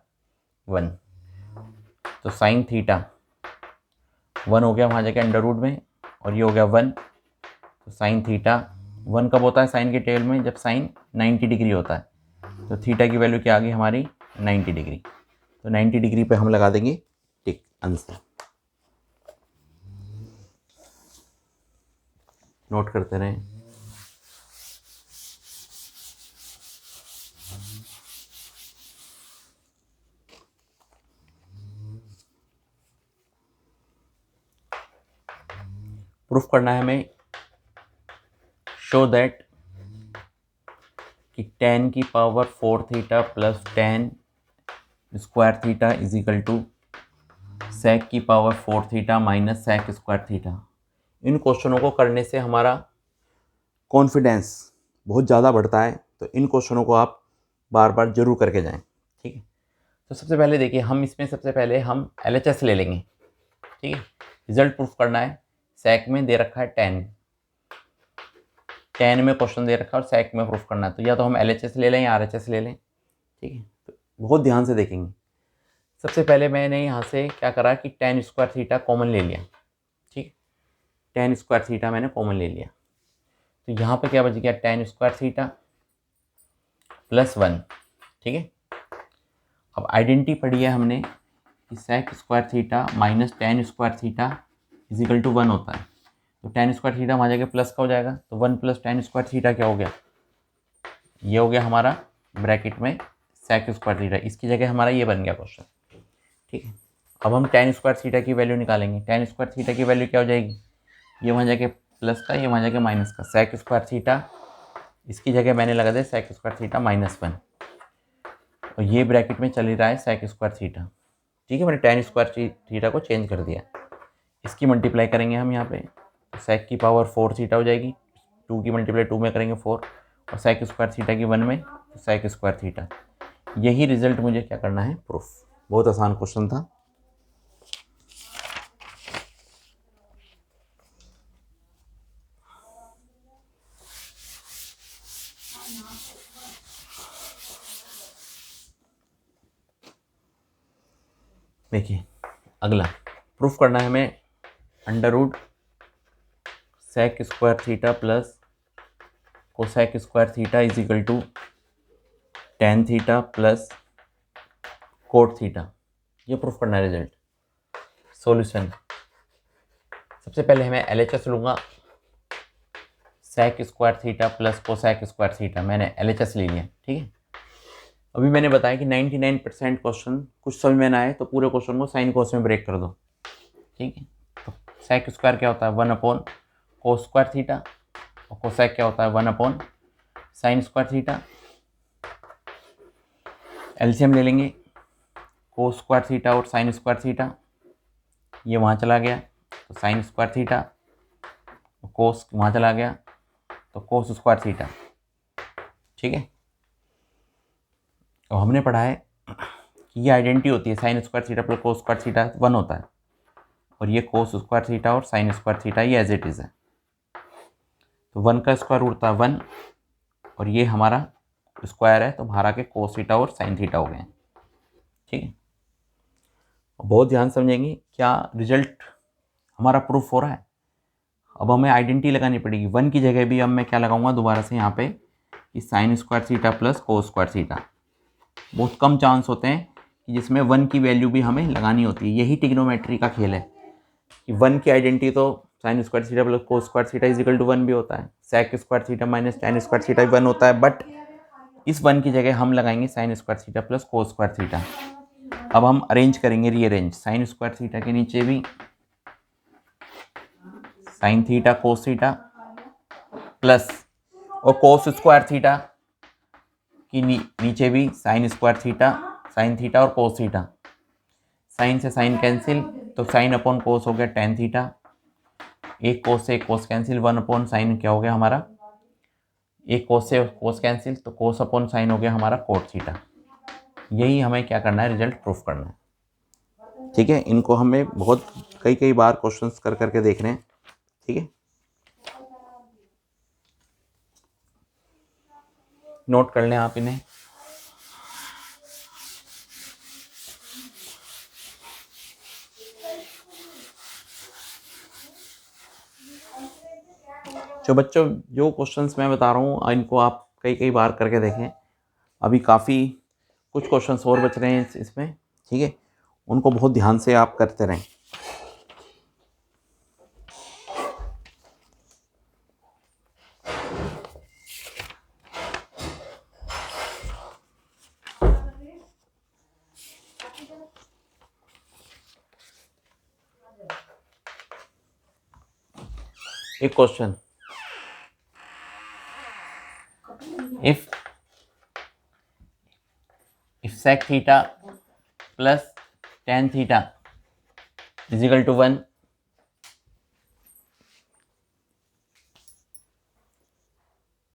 1। तो साइन थीटा 1 हो गया वहाँ जाके अंडर रूट में, और ये हो गया 1। तो साइन थीटा 1 कब होता है साइन के टेबल में, जब साइन 90 डिग्री होता है। तो थीटा की वैल्यू क्या आ गई हमारी 90 डिग्री। तो 90 डिग्री पे हम लगा देंगे टिक, आंसर। नोट करते रहें। प्रूफ करना है हमें, शो दैट कि tan की power 4 theta plus tan square theta is equal to sec की power 4 theta minus sec square theta. इन क्वेश्चनों को करने से हमारा कॉन्फिडेंस बहुत ज़्यादा बढ़ता है, तो इन क्वेश्चनों को आप बार बार जरूर करके जाएं। ठीक है, तो सबसे पहले देखिए, हम इसमें सबसे पहले हम LHS ले लेंगे। ठीक है, रिजल्ट प्रूफ करना है। sec में दे रखा है tan में क्वेश्चन दे रखा है और sec में प्रूफ करना है, तो या तो हम LHS ले लें या RHS ले लें। ठीक है, तो बहुत ध्यान से देखेंगे। सबसे पहले मैंने यहाँ से क्या करा कि tan स्क्वायर थीटा कॉमन ले लिया। ठीक है, tan स्क्वायर थीटा मैंने कॉमन ले लिया, तो यहाँ पे क्या बच गया, tan स्क्वायर थीटा प्लस 1। ठीक है, अब आइडेंटिटी पढ़ी है हमने कि sec square theta minus tan square theta is equal to 1 होता है। तो tan स्क्वायर थीटा वहाँ जाके प्लस का हो जाएगा, तो 1 प्लस tan स्क्वायर थीटा क्या हो गया, ये हो गया हमारा ब्रैकेट में sec स्क्वायर थीटा, इसकी जगह हमारा ये बन गया क्वेश्चन। ठीक है, अब हम tan स्क्वायर थीटा की वैल्यू निकालेंगे। tan स्क्वायर थीटा की वैल्यू क्या हो जाएगी, ये वहाँ जाके प्लस का, ये वहाँ जाके माइनस का, sec स्क्वायर थीटा, इसकी जगह मैंने लगा दिया sec स्क्वायर थीटा -1, और ये ब्रैकेट में चल ही रहा है sec स्क्वायर थीटा। ठीक है, मैंने tan स्क्वायर थीटा को चेंज कर दिया। इसकी मल्टीप्लाई करेंगे हम यहाँ पे, sec की पावर 4 थीटा हो जाएगी, 2 की मल्टीप्लाई 2 में करेंगे 4, और sec स्क्वायर थीटा की 1 में, तो sec स्क्वायर थीटा। यही रिजल्ट मुझे क्या करना है, प्रूफ। बहुत आसान क्वेश्चन था। देखिए अगला प्रूफ करना है हमें, under root sec square theta plus cosec square theta is equal to tan theta plus cot theta. ये प्रूफ करना है रिजल्ट। सॉल्यूशन, सबसे पहले मैं LHS लूँगा, sec square theta plus cosec square theta, मैंने LHS ले लिया। ठीक है, अभी मैंने बताया कि 99% क्वेश्चन कुछ समझ में ना आए तो पूरे क्वेश्चन को साइन कोस में ब्रेक कर दो। ठीक है, तो sec स्क्वायर क्या होता है 1 अपॉन कोस स्क्वायर थीटा, और कोसेक क्या होता है 1 upon sine square theta. LCM ले लेंगे, कोस स्क्वायर थीटा और साइन स्क्वायर थीटा, ये वहाँ चला गया, तो साइन स्क्वायर थीटा, कोस वहाँ चला गया, तो कोस स्क्वायर थीटा। ठीक है, तो हमने पढ़ा है कि ये आइडेंटिटी होती है sign square theta plus cos square theta 1 होता है, और ये कोस स्क्वायर थीटा और साइन स्क्वायर थीटा ये एज इट इज़ है। तो 1 का स्क्वायर रूट था 1, और ये हमारा स्क्वायर है तो हमारा के कोस थीटा और साइन थीटा हो गए। ठीक है, बहुत ध्यान समझेंगे क्या रिजल्ट हमारा प्रूफ हो रहा है। अब हमें आइडेंटिटी लगानी पड़ेगी। 1 की जगह भी अब मैं क्या लगाऊंगा दोबारा से यहाँ पे कि sine square theta plus cos square theta. बहुत कम चांस होते हैं कि जिसमें 1 की वैल्यू भी हमें लगानी होती है। यही ट्रिग्नोमेट्री का खेल है कि 1 की आइडेंटिटी तो sine square theta plus cos square theta is equal to 1 भी होता है, sec square theta minus tan square theta 1 होता है, बट इस 1 की जगह हम लगाएंगे sign square theta plus cos square theta. अब हम अरेंज करेंगे, रीअरेंज। साइन स्क्वायर थीटा के नीचे भी sign theta cos theta plus, और कोस स्क्वायर थीटा की नीचे भी sign square theta, sine theta और कोस थीटा। साइन से साइन कैंसिल, तो साइन अपॉन कोस हो गया टेन थीटा, एक कोस से एक कोस कैंसिल, 1 अपॉन साइन क्या हो गया हमारा, एक कोस से कोस कैंसिल, तो कोस अपॉन साइन हो गया हमारा कोट थीटा। यही हमें क्या करना है, रिजल्ट प्रूफ करना है। ठीक है, इनको हमें बहुत कई बार क्वेश्चंस कर करके देख रहे हैं। ठीक है, नोट कर लें आप इन्हें। जो बच्चों जो क्वेश्चंस मैं बता रहा हूँ इनको आप कई बार करके देखें। अभी काफ़ी कुछ क्वेश्चंस और बच रहे हैं इसमें। ठीक है, उनको बहुत ध्यान से आप करते रहें। एक question, if sec theta plus tan theta is equal to 1,